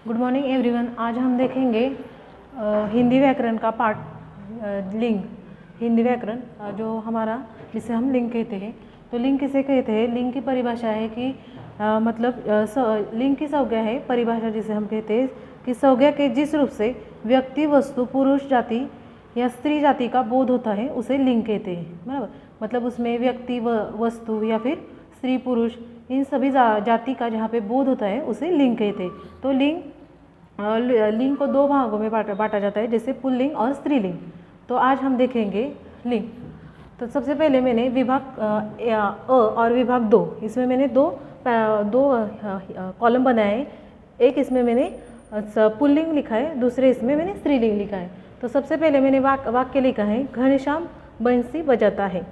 Good morning everyone. आज हम देखेंगे हिंदी व्याकरण का पार्ट लिंग। हिंदी व्याकरण जो हमारा जिसे हम लिंग कहते हैं। तो लिंग किसे कहते हैं? लिंग की परिभाषा है कि लिंग की संज्ञा है, परिभाषा जिसे हम कहते हैं कि संज्ञा के जिस रूप से व्यक्ति, वस्तु, पुरुष जाति या स्त्री जाति का बोध होता है उसे लिंग कहते हैं। बराबर, मतलब उसमें व्यक्ति वस्तु या फिर स्त्री पुरुष इन सभी जाति का जहाँ पे बोध होता है उसे लिंग कहते हैं। तो लिंग को दो भागों में बांटा जाता है, जैसे पुल्लिंग और स्त्रीलिंग। तो आज हम देखेंगे लिंग। तो सबसे पहले मैंने विभाग अ और विभाग दो, इसमें मैंने दो कॉलम बनाए हैं। एक इसमें मैंने पुल्लिंग लिखा है, दूसरे इसमें मैंने स्त्रीलिंग लिखा है। तो सबसे पहले मैंने वाक्य लिखा है घनश्याम बंसी बजाता है।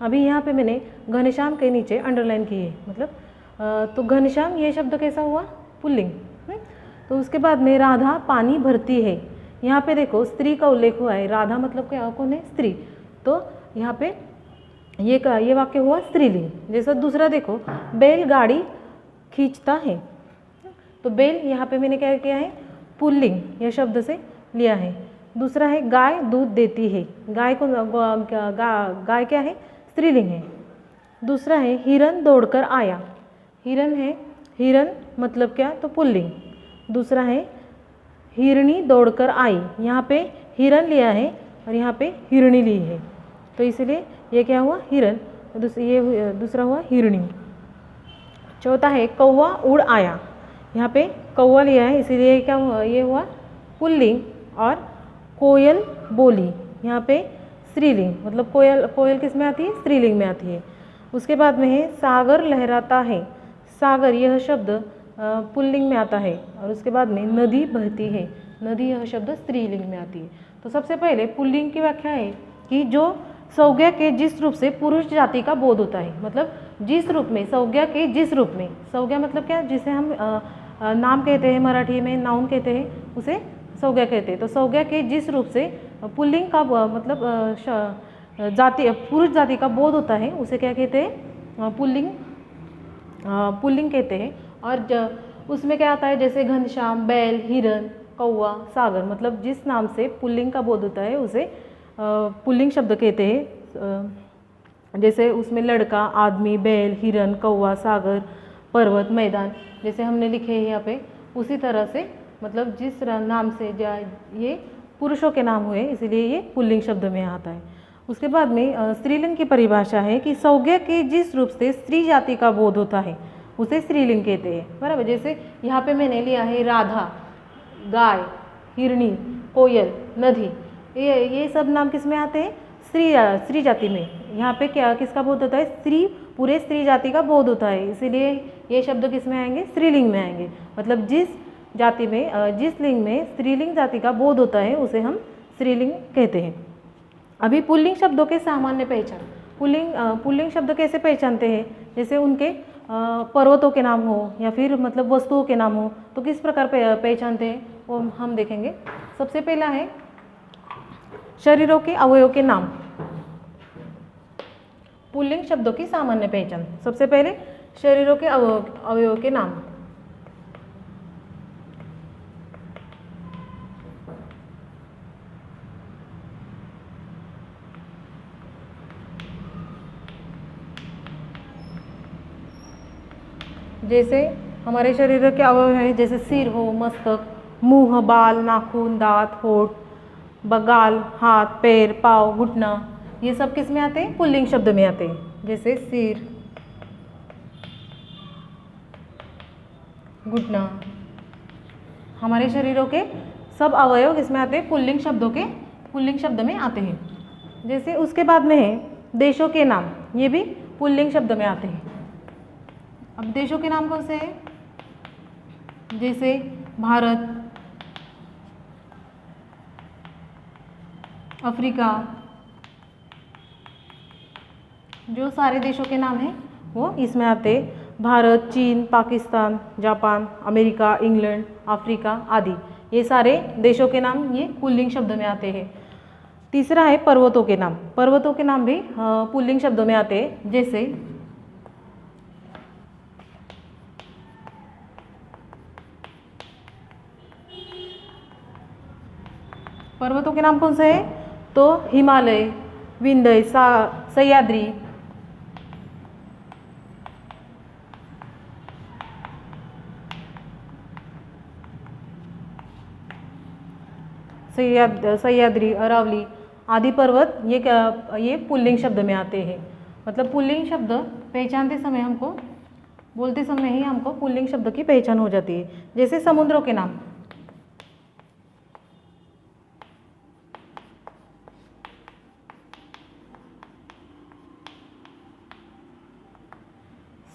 अभी यहाँ पे मैंने घनश्याम के नीचे अंडरलाइन की है, मतलब तो घनश्याम ये शब्द कैसा हुआ? पुल्लिंग। तो उसके बाद में राधा पानी भरती है। यहाँ पे देखो स्त्री का उल्लेख हुआ है, राधा मतलब क्या, कौन है? स्त्री। तो यहाँ पे ये वाक्य हुआ स्त्रीलिंग। जैसा दूसरा देखो, बैलगाड़ी खींचता है। तो बैल यहाँ पे मैंने क्या किया है? पुल्लिंग यह शब्द से लिया है। दूसरा है गाय दूध देती है। गाय को गाय क्या है? स्त्रीलिंग है। दूसरा है हिरन दौड़कर आया। हिरन है, हिरन मतलब क्या? तो पुल्लिंग। दूसरा है हिरणी दौड़कर आई। यहाँ पे हिरन लिया है और यहाँ पे हिरणी ली है, तो इसलिए ये क्या हुआ? हिरन। ये दूसरा हुआ हिरणी। चौथा है कौवा उड़ आया। यहाँ पे कौवा लिया है, इसीलिए क्या हुआ? ये हुआ पुल्लिंग। और कोयल बोली, यहाँ पे स्त्रीलिंग, मतलब कोयल किस में आती है? स्त्रीलिंग में आती है। उसके बाद में है सागर लहराता है। सागर यह शब्द पुल्लिंग में आता है। और उसके बाद में नदी बहती है। नदी यह शब्द स्त्रीलिंग में आती है। तो सबसे पहले पुल्लिंग की व्याख्या है कि जो संज्ञा के जिस रूप से पुरुष जाति का बोध होता है, मतलब जिस रूप में, संज्ञा के जिस रूप में। संज्ञा मतलब क्या? जिसे हम नाम कहते हैं, मराठी में नाउन कहते हैं, उसे संज्ञा कहते हैं। तो संज्ञा के जिस रूप से पुल्लिंग का मतलब जाति, पुरुष जाति का बोध होता है उसे क्या कहते हैं? पुल्लिंग कहते हैं। और उसमें क्या आता है? जैसे घनश्याम, बैल, हिरन, कौवा, सागर, मतलब जिस नाम से पुल्लिंग का बोध होता है उसे पुल्लिंग शब्द कहते हैं। जैसे उसमें लड़का, आदमी, बैल, हिरन, कौवा, सागर, पर्वत, मैदान जैसे हमने लिखे हैं यहाँ पे, उसी तरह से मतलब जिस नाम से ये पुरुषों के नाम हुए, इसीलिए ये पुल्लिंग शब्द में आता है। उसके बाद में स्त्रीलिंग की परिभाषा है कि संज्ञा के जिस रूप से स्त्री जाति का बोध होता है उसे स्त्रीलिंग कहते हैं। बराबर, जैसे यहाँ पे मैंने लिया है राधा, गाय, हिरणी, कोयल, नदी, ये सब नाम किस में आते हैं? स्त्री जाति में। यहाँ पे क्या किसका बोध होता है? स्त्री, पूरे स्त्री जाति का बोध होता है, इसीलिए ये शब्द किस में आएंगे? स्त्रीलिंग में आएंगे। मतलब जिस जाति में, जिस लिंग में स्त्रीलिंग जाति का बोध होता है उसे हम स्त्रीलिंग कहते हैं। अभी पुल्लिंग शब्दों के सामान्य पहचान। पुल्लिंग शब्द कैसे पहचानते हैं? जैसे उनके पर्वतों के नाम हो या फिर मतलब वस्तुओं के नाम हो, तो किस प्रकार पहचानते हैं वो हम देखेंगे। सबसे पहला है शरीरों के अवयवों के नाम। पुल्लिंग शब्दों की सामान्य पहचान। सबसे पहले शरीरों के अवयवों के नाम। जैसे हमारे शरीर के अवयव हैं, जैसे सिर हो, मस्तक, मुंह, बाल, नाखून, दांत, होठ, बगाल, हाथ, पैर, पाँव, घुटना, ये सब किस में आते हैं? पुल्लिंग शब्द में आते हैं। जैसे सिर, घुटना, हमारे शरीरों के सब अवयव किसमें आते हैं? पुल्लिंग शब्द में आते हैं। जैसे उसके बाद में है देशों के नाम, ये भी पुल्लिंग शब्द में आते हैं। अब देशों के नाम कौन से हैं? जैसे भारत, अफ्रीका, जो सारे देशों के नाम हैं वो इसमें आते हैं। भारत, चीन, Pakistan, Japan, America, England, Africa आदि, ये सारे देशों के नाम ये पुल्लिंग शब्द में आते हैं। तीसरा है पर्वतों के नाम। पर्वतों के नाम भी पुल्लिंग शब्दों में आते हैं। जैसे पर्वतों के नाम कौन से हैं? तो हिमालय, विंध्य, सह्याद्री, सह्याद्री, अरावली आदि पर्वत ये पुल्लिंग शब्द में आते हैं। मतलब पुल्लिंग शब्द पहचानते समय हमको, बोलते समय ही हमको पुल्लिंग शब्द की पहचान हो जाती है। जैसे समुद्रों के नाम,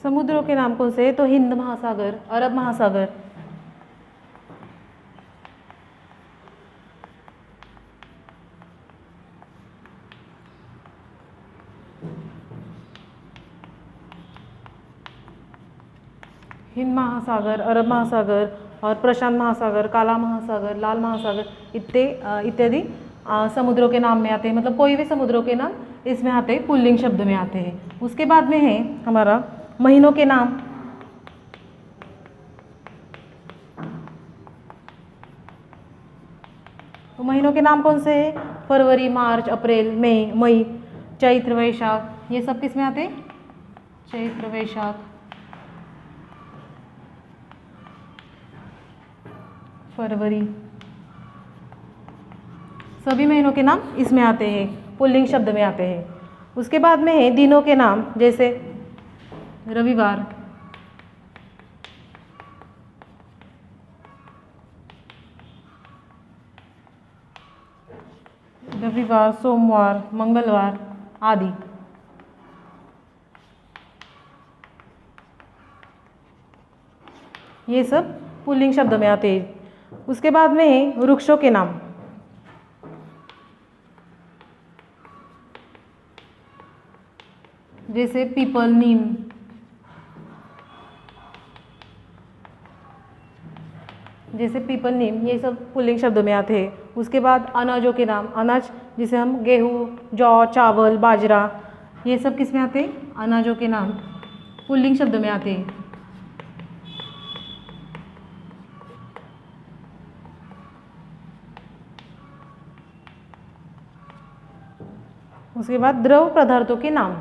समुद्रों के नाम कौन से हैं? तो हिंद महासागर, अरब महासागर, हिंद महासागर, अरब महासागर और प्रशांत महासागर, काला महासागर, लाल महासागर इत्यादि समुद्रों के नाम में आते हैं। मतलब कोई भी समुद्रों के नाम इसमें आते हैं, पुल्लिंग शब्द में आते हैं। उसके बाद में है हमारा महीनों के नाम। तो महीनों के नाम कौन से हैं? फरवरी, मार्च, अप्रैल, मई, चैत्र, वैशाख, ये सब किस में आते हैं? चैत्र, वैशाख, फरवरी, सभी महीनों के नाम इसमें आते हैं, पुल्लिंग शब्द में आते हैं। उसके बाद में है दिनों के नाम, जैसे रविवार, सोमवार, मंगलवार आदि। ये सब पुल्लिंग शब्द में आते हैं। उसके बाद में है वृक्षों के नाम, जैसे पीपल, नीम, ये सब पुल्लिंग शब्द में आते हैं। उसके बाद अनाजों के नाम, अनाज जिसे हम गेहूँ, जौ, चावल, बाजरा, ये सब किस में आते हैं? अनाजों के नाम पुल्लिंग शब्द में आते हैं। उसके बाद द्रव पदार्थों के नाम,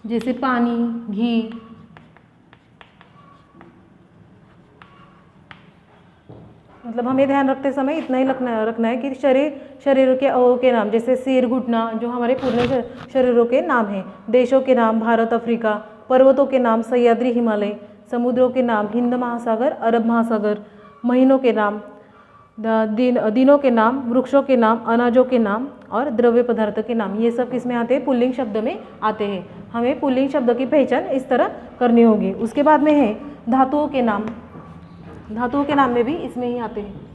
जैसे पानी, घी, मतलब हमें ध्यान रखते समय इतना ही रखना है कि शरीरों के अवयवों के नाम, जैसे सिर, घुटना, जो हमारे पूर्ण शरीरों के नाम हैं। देशों के नाम, भारत, अफ्रीका, पर्वतों के नाम, सह्याद्री, हिमालय, समुद्रों के नाम, हिंद महासागर, अरब महासागर, महीनों के नाम, दिनों के नाम, वृक्षों के नाम, अनाजों के नाम और द्रव्य पदार्थ के नाम, ये सब किसमें आते हैं? पुल्लिंग शब्द में आते हैं। हमें पुल्लिंग शब्द की पहचान इस तरह करनी होगी। उसके बाद में है धातुओं के नाम, धातुओं के नाम में भी इसमें ही आते हैं।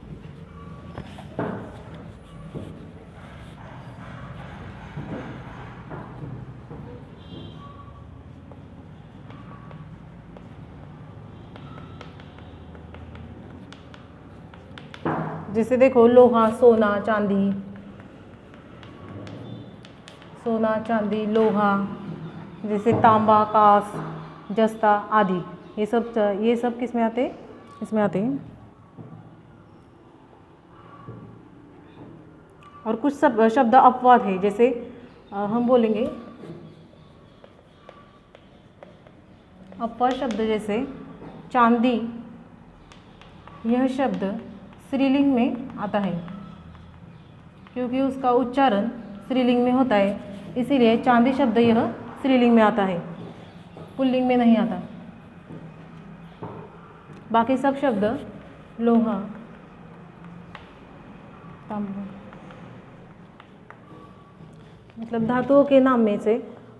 जैसे देखो लोहा, सोना, चांदी, लोहा, जैसे तांबा, कांस, जस्ता आदि, ये सब किस में आते हैं? इसमें आते हैं। और कुछ शब्द अपवाद है, जैसे हम बोलेंगे अपवाद शब्द, जैसे चांदी, यह शब्द स्त्रीलिंग में आता है क्योंकि उसका उच्चारण स्त्रीलिंग में होता है, इसीलिए चांदी शब्द यह स्त्रीलिंग में आता है, पुल्लिंग में नहीं आता। बाकी सब शब्द लोहा, तांबा, मतलब धातुओं के नाम में से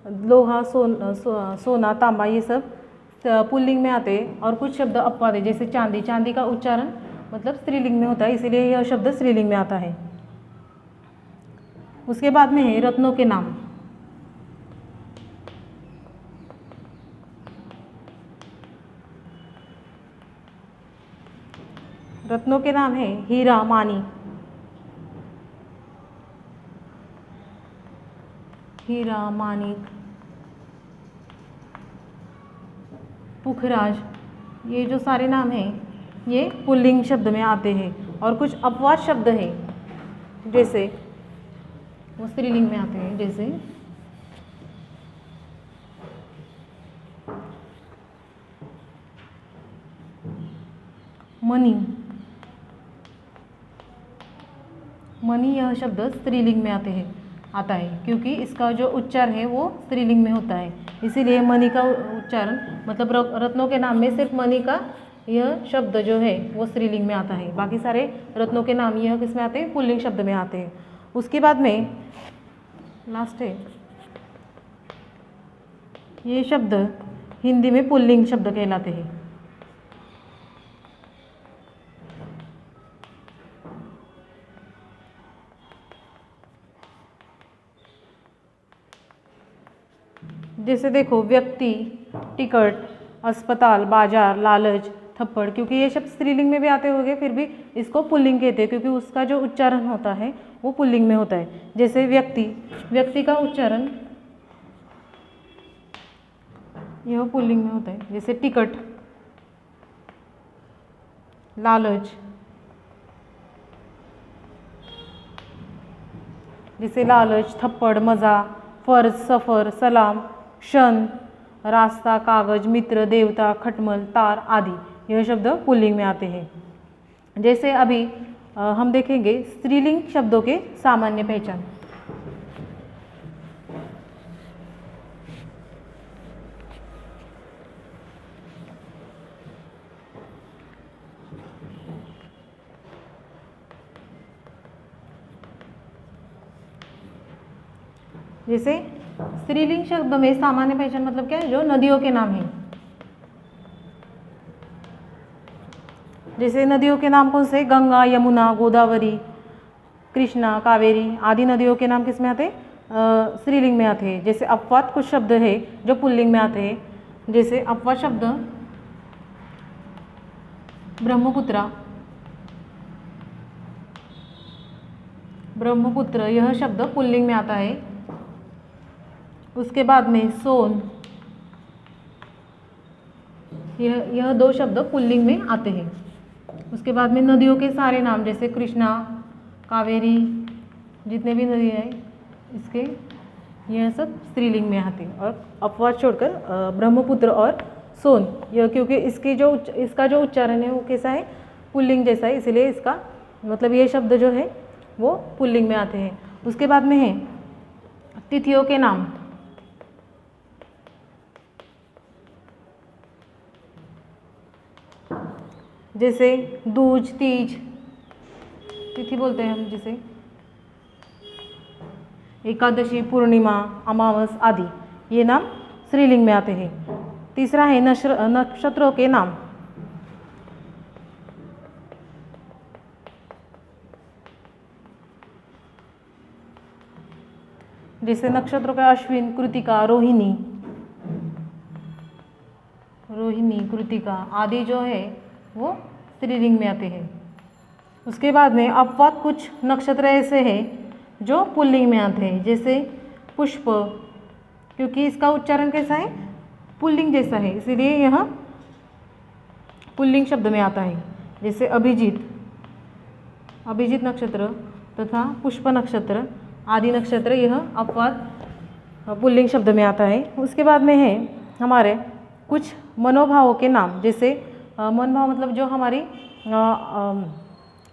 लोहा, सोना, तांबा, ये सब पुल्लिंग में आते हैं। और कुछ शब्द अपवाद है, जैसे चांदी का उच्चारण मतलब स्त्रीलिंग में होता है, इसीलिए यह शब्द स्त्रीलिंग में आता है। उसके बाद में है रत्नों के नाम, रत्नों के नाम है हीरा, माणिक, पुखराज, ये जो सारे नाम हैं ये पुल्लिंग शब्द में आते हैं। और कुछ अपवाद शब्द हैं जैसे वो स्त्रीलिंग में आते हैं, जैसे मणि। मणि यह शब्द स्त्रीलिंग में आता है क्योंकि इसका जो उच्चार है वो स्त्रीलिंग में होता है, इसीलिए मणि का उच्चारण मतलब रत्नों के नाम में सिर्फ मणि का यह शब्द जो है वो स्त्रीलिंग में आता है। बाकी सारे रत्नों के नाम यह किस में आते हैं? पुल्लिंग शब्द में आते हैं। उसके बाद में लास्ट है, ये शब्द हिंदी में पुल्लिंग शब्द कहलाते हैं। जैसे देखो व्यक्ति, टिकट, अस्पताल, बाजार, लालच, थप्पड़, क्योंकि ये शब्द स्त्रीलिंग में भी आते होंगे फिर भी इसको पुल्लिंग कहते हैं क्योंकि उसका जो उच्चारण होता है वो पुल्लिंग में होता है। जैसे व्यक्ति, व्यक्ति का उच्चारण यह पुल्लिंग में होता है। जैसे टिकट, लालच, जैसे लालच, थप्पड़, मज़ा, फर्ज, सफ़र, सलाम, क्षण, रास्ता, कागज, मित्र, देवता, खटमल, तार आदि यह शब्द पुल्लिंग में आते हैं। जैसे अभी हम देखेंगे स्त्रीलिंग शब्दों के सामान्य पहचान। जैसे स्त्रीलिंग शब्द में सामान्य पहचान मतलब क्या है? जो नदियों के नाम हैं। जैसे नदियों के नाम कौन से? गंगा, यमुना, गोदावरी, कृष्णा, कावेरी आदि नदियों के नाम किस में आते हैं? स्त्रीलिंग में आते हैं। जैसे अपवाद कुछ शब्द है जो पुल्लिंग में आते हैं। जैसे अपवाद शब्द ब्रह्मपुत्रा, ब्रह्मपुत्र यह शब्द पुल्लिंग में आता है। उसके बाद में सोन, यह दो शब्द पुल्लिंग में आते हैं। उसके बाद में नदियों के सारे नाम जैसे कृष्णा, कावेरी, जितने भी नदी हैं इसके यह सब स्त्रीलिंग में आते हैं। और अपवाद छोड़कर ब्रह्मपुत्र और सोन यह क्योंकि इसका जो उच्चारण है वो कैसा है? पुल्लिंग जैसा है, इसलिए इसका मतलब ये शब्द जो है वो पुल्लिंग में आते हैं। उसके बाद में है तिथियों के नाम। जैसे दूज, तीज तिथि बोलते हैं हम, जैसे एकादशी, पूर्णिमा, अमावस आदि ये नाम स्त्रीलिंग में आते हैं। तीसरा है नक्षत्रों के नाम। जैसे नक्षत्रों का अश्विन, कृतिका, रोहिणी, कृतिका आदि जो है वो स्त्रीलिंग में आते हैं। उसके बाद में अपवाद कुछ नक्षत्र ऐसे हैं जो पुल्लिंग में आते हैं। जैसे पुष्प, क्योंकि इसका उच्चारण कैसा है? पुल्लिंग जैसा है, इसीलिए यह पुल्लिंग शब्द में आता है। जैसे अभिजीत नक्षत्र तथा पुष्प नक्षत्र आदि नक्षत्र यह अपवाद पुल्लिंग शब्द में आता है। उसके बाद में है हमारे कुछ मनोभावों के नाम। जैसे मनोभाव मतलब जो हमारी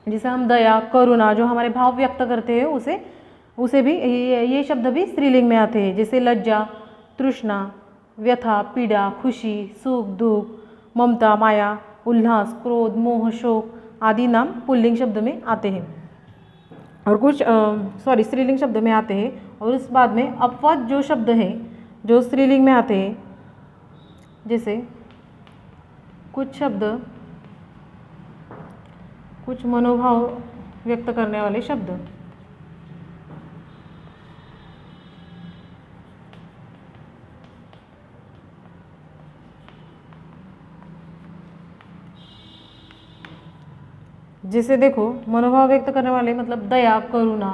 जैसे हम दया, करुणा जो हमारे भाव व्यक्त करते हैं उसे भी ये शब्द भी स्त्रीलिंग में आते हैं। जैसे लज्जा, तृष्णा, व्यथा, पीड़ा, खुशी, सुख, दुख, ममता, माया, उल्लास, क्रोध, मोह, शोक आदि नाम पुल्लिंग शब्द में आते हैं और कुछ स्त्रीलिंग शब्द में आते हैं। और उस बाद में अपवाद जो शब्द हैं जो स्त्रीलिंग में आते हैं, जैसे कुछ शब्द कुछ मनोभाव व्यक्त करने वाले शब्द। जैसे देखो मनोभाव व्यक्त करने वाले मतलब दया, करुणा,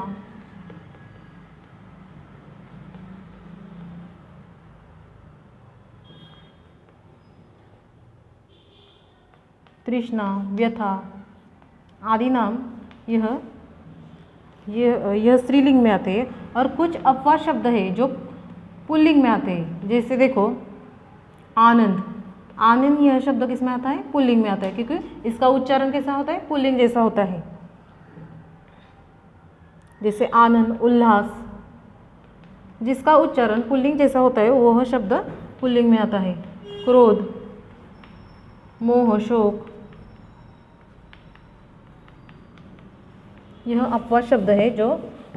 तृष्णा, व्यथा आदि नाम यह स्त्रीलिंग में आते हैं। और कुछ अपवाद शब्द है जो पुल्लिंग में आते हैं। जैसे देखो आनंद, आनंद यह शब्द किस में आता है? पुल्लिंग में आता है, क्योंकि इसका उच्चारण कैसा होता है? पुल्लिंग जैसा होता है। जैसे आनंद, उल्लास, जिसका उच्चारण पुल्लिंग जैसा होता है वह शब्द पुल्लिंग में आता है। क्रोध, मोह, शोक यह अपवाद शब्द है जो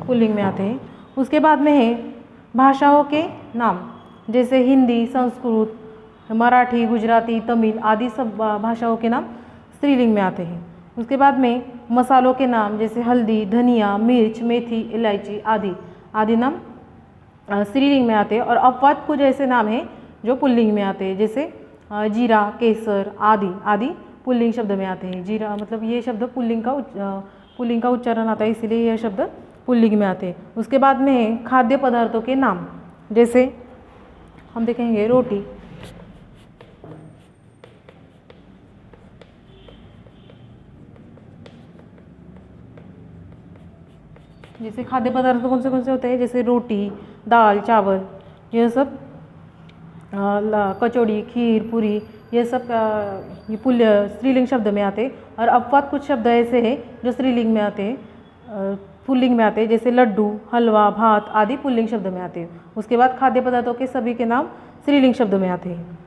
पुल्लिंग में आते हैं। उसके बाद में है भाषाओं के नाम, जैसे हिंदी, संस्कृत, मराठी, गुजराती, तमिल आदि सब भाषाओं के नाम स्त्रीलिंग में आते हैं। उसके बाद में मसालों के नाम, जैसे हल्दी, धनिया, मिर्च, मेथी, इलायची आदि नाम स्त्रीलिंग में आते हैं। और अपवाद कुछ ऐसे नाम हैं जो पुल्लिंग में आते हैं, जैसे जीरा, केसर आदि पुल्लिंग शब्द में आते हैं। जीरा मतलब ये शब्द पुल्लिंग का उच्चारण आता है, इसीलिए यह शब्द पुल्लिंग में आते हैं। उसके बाद में है खाद्य पदार्थों के नाम, जैसे हम देखेंगे रोटी, जैसे खाद्य पदार्थ कौन से होते हैं? जैसे रोटी, दाल, चावल, यह सब कचौड़ी, खीर, पूरी, ये सब ये स्त्रीलिंग शब्द में आते हैं। और अपवाद कुछ शब्द ऐसे हैं जो स्त्रीलिंग में आते हैं, पुल्लिंग में आते हैं, जैसे लड्डू, हलवा, भात आदि पुल्लिंग शब्द में आते हैं। उसके बाद खाद्य पदार्थों के सभी के नाम स्त्रीलिंग शब्द में आते हैं।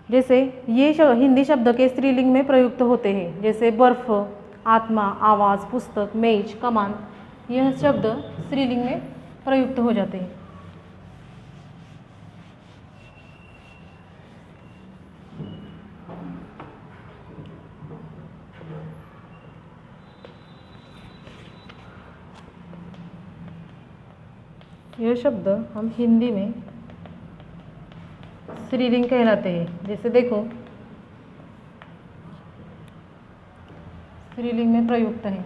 जैसे ये हिंदी शब्द के स्त्रीलिंग में प्रयुक्त होते हैं, जैसे बर्फ, आत्मा, आवाज़, पुस्तक, मेज, कमान, यह शब्द स्त्रीलिंग में प्रयुक्त हो जाते हैं। यह शब्द हम हिंदी में स्त्रीलिंग कहलाते हैं। जैसे देखो स्त्रीलिंग में प्रयुक्त है,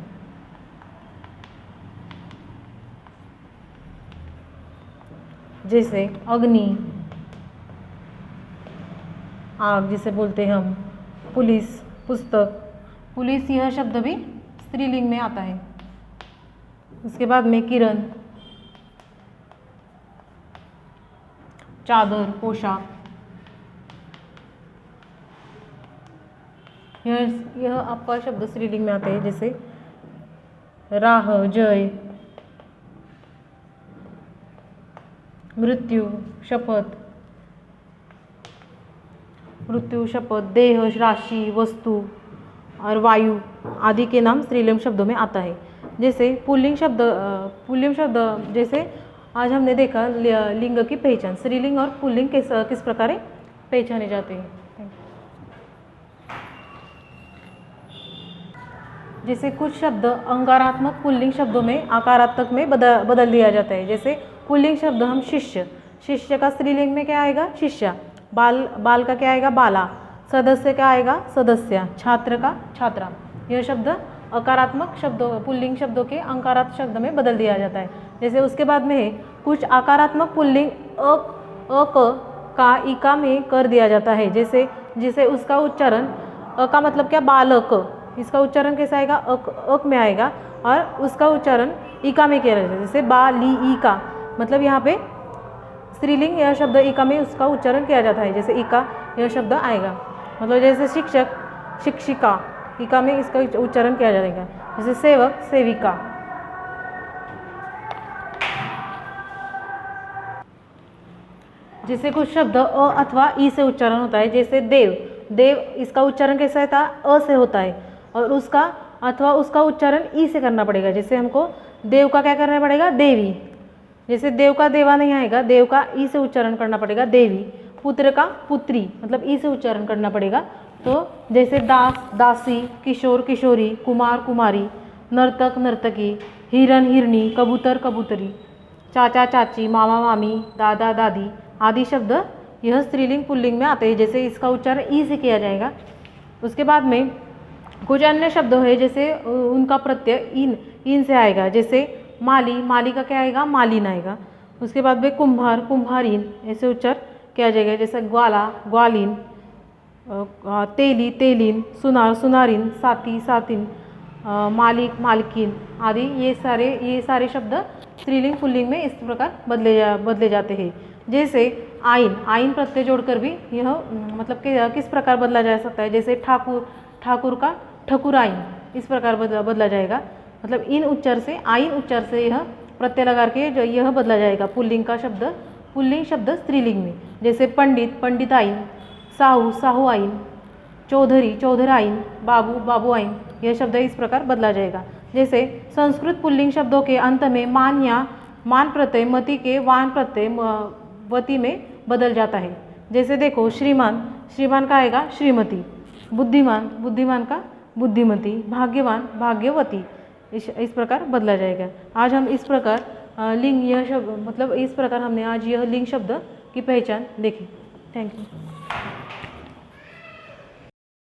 जैसे अग्नि, आग जिसे बोलते हैं हम, पुलिस, पुस्तक, पुलिस यह शब्द भी स्त्रीलिंग में आता है। उसके बाद में किरण, चादर, पोशाक, यह आपका शब्द स्त्रीलिंग में आते हैं। जैसे राह, जय, मृत्यु, शपथ, देह, राशि, वस्तु और वायु आदि के नाम स्त्रीलिंग शब्दों में आता है। जैसे पुल्लिंग शब्द जैसे आज हमने देखा लिंग की पहचान, स्त्रीलिंग और पुल्लिंग किस प्रकार पहचाने जाते हैं। जैसे कुछ शब्द अंगारात्मक पुल्लिंग शब्दों में आकारात्मक में बदल दिया जाता है। जैसे पुल्लिंग शब्द हम शिष्य का स्त्रीलिंग में क्या आएगा? शिष्या। बाल का क्या आएगा? बाला। सदस्य का आएगा? सदस्या। छात्र का छात्रा। यह शब्द अकारात्मक शब्दों पुल्लिंग शब्दों के अंकारात्मक शब्द में बदल दिया जाता है। जैसे उसके बाद में है कुछ आकारात्मक पुल्लिंग अक का इका में कर दिया जाता है। जैसे उसका उच्चारण अ का मतलब क्या? बालक, इसका उच्चारण कैसा आएगा? अक में आएगा और उसका उच्चारण इका में किया जाता है। जैसे बाली इका, मतलब यहाँ पे स्त्रीलिंग यह शब्द इका में उसका उच्चारण किया जाता है। जैसे इका यह शब्द आएगा, मतलब जैसे शिक्षक, शिक्षिका, इका में इसका उच्चारण किया जाएगा। जैसे सेवक, सेविका। जैसे कुछ शब्द अ अथवा ई से उच्चारण होता है। जैसे देव, इसका उच्चारण कैसा है? अ से होता है और उसका उच्चारण ई से करना पड़ेगा। जैसे हमको देव का क्या करना पड़ेगा? देवी। जैसे देव का देवा नहीं आएगा, देव का ई से उच्चारण करना पड़ेगा, देवी। पुत्र का पुत्री, मतलब ई से उच्चारण करना पड़ेगा। तो जैसे दास, दासी, किशोर, किशोरी, कुमार, कुमारी, नर्तक, नर्तकी, हिरन, हिरनी, कबूतर, कबूतरी, चाचा, चाची, मामा, मामी, दादा, दादी आदि शब्द यह स्त्रीलिंग पुल्लिंग में आते हैं। जैसे इसका उच्चारण ई से किया जाएगा। उसके बाद में कुछ अन्य शब्द है, जैसे उनका प्रत्यय इन से आएगा। जैसे माली का क्या आएगा? मालिन आएगा। उसके बाद में कुम्हार, कुम्हारीन ऐसे उच्चार किया जाएगा। जैसे ग्वाला, ग्वालिन, तेली तेलीन, सुनार सुनारिन, साथी सातिन, मालिक मालकिन आदि ये सारे शब्द स्त्रीलिंग पुल्लिंग में इस प्रकार बदले जाते हैं। जैसे आइन, आइन प्रत्यय जोड़कर भी यह मतलब कि किस प्रकार बदला जा सकता है। जैसे ठाकुर, ठाकुर का ठकुराइन, इस प्रकार बदला जाएगा। मतलब इन उच्चार से, आइन उच्चार से यह प्रत्यय लगा के जो यह बदला जाएगा पुल्लिंग का शब्द, पुल्लिंग शब्द स्त्रीलिंग में। जैसे पंडित पंडिताइन, साहू साहुआइन, चौधरी चौधराइन, बाबू बाबुआइन, यह शब्द इस प्रकार बदला जाएगा। जैसे संस्कृत पुल्लिंग शब्दों के अंत में मान या मान प्रत्यय मति के वान प्रत्यय वती में बदल जाता है। जैसे देखो श्रीमान, श्रीमान का आएगा श्रीमती, बुद्धिमान, बुद्धिमान का बुद्धिमती, भाग्यवान भाग्यवती, इस प्रकार बदला जाएगा। आज हम इस प्रकार लिंग, यह शब्द मतलब इस प्रकार हमने आज यह लिंग शब्द की पहचान देखी। Thank you.